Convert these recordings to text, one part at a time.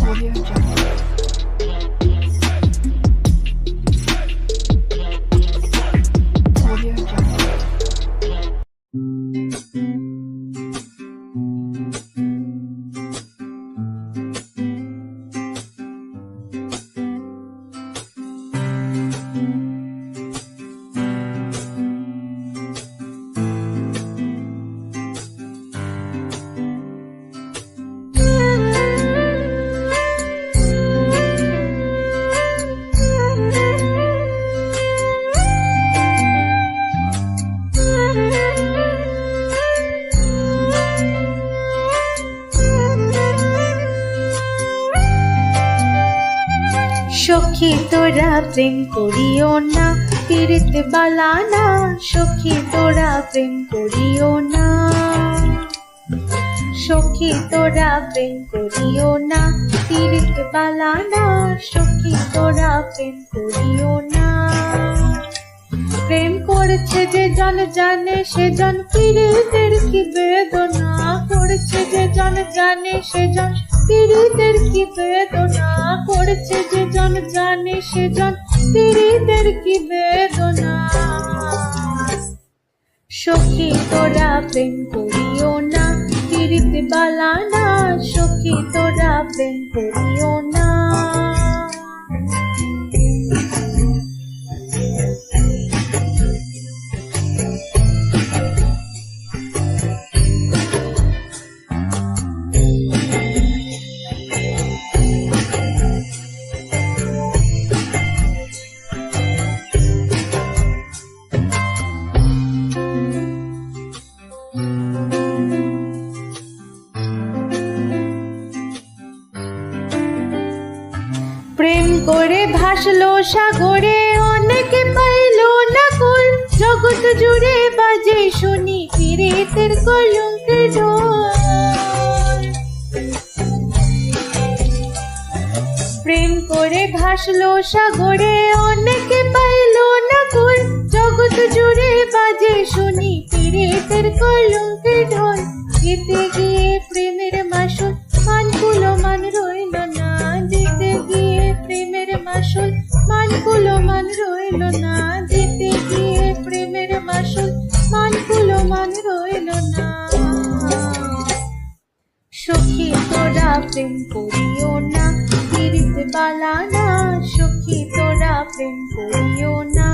Audio Jungle. Audio Jungle. সখী তোরা প্রেম করিও না, পীড়িত বালানা। সখী তোরা প্রেম করিও না, সখী তোরা প্রেম করিও না, পীড়িত বালানা। সখী তোরা প্রেম করিও না। প্রেম করেছে যে জন জানে সেজন পীড়িতের কি বেদনা। করেছে যে জন জানে সেজন পীড়িতের কি বেদনা। করেছে যে জন জানে সেজন পীড়িতের কি বেদনা। সখী তোরা প্রেম করিও না, পীড়িত বালানা। সখী তোরা প্রেম করিও না। প্রেম করে ভাসলো সাগরে, অনেকে পাইলো না কুল। জগৎ জুড়ে বাজে শুনি পীড়িতের কলঙ্কের ঢোল। প্রেম করে ভাসলো সাগরে, অনেকে পাইলো না কুল। জগৎ জুড়ে বাজে শুনি পীড়িতের কলঙ্কের ঢোল। যেতে গিয়ে প্রেমের মাসুল মান কুলো মান রইল না। যেতে গিয়ে প্রেমের মাসুল মান কুলো মান রইল না। যেতে গিয়ে প্রেমের মাসুল মান কুলো মান রইল না। সখী তোরা প্রেম করিও না, পীড়িত বালানা। সখী তোরা প্রেম করিও না।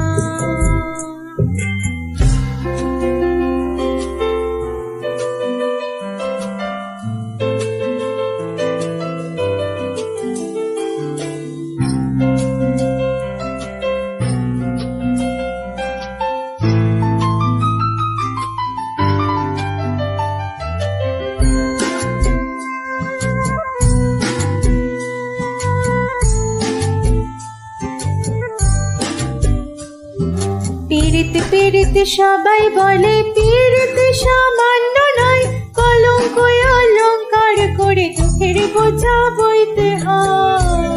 পীড়িত পীড়িত সবাই বলে পীড়িত সামান্য নয়। কলঙ্ক অলঙ্কার করে দুঃখের বোঝা বইতে হয়।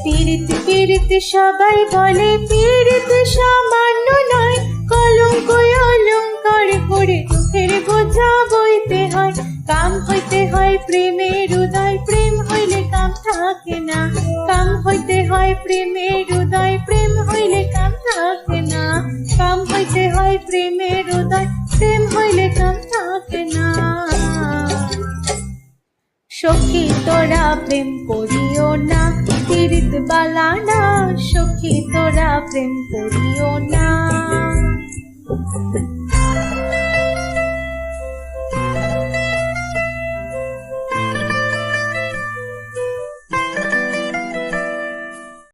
পীড়িত পীড়িত সবাই বলে পীড়িত সামান্য নয়। কলঙ্ক অলঙ্কার করে দুঃখের বোঝা বইতে হয়। কাম হইতে হয় প্রেমের উদয়, প্রেম হইলে কাম থাকে না। কাম হইতে হয় প্রেমের উদয়, প্রেম হইলে কাম থাকে না। কাম হইতে হয় প্রেমের উদয়, প্রেম হইলে কাম থাকে না। সখী তোরা প্রেম করিও না, পীড়িত বালানা। সখী তোরা প্রেম করিও না।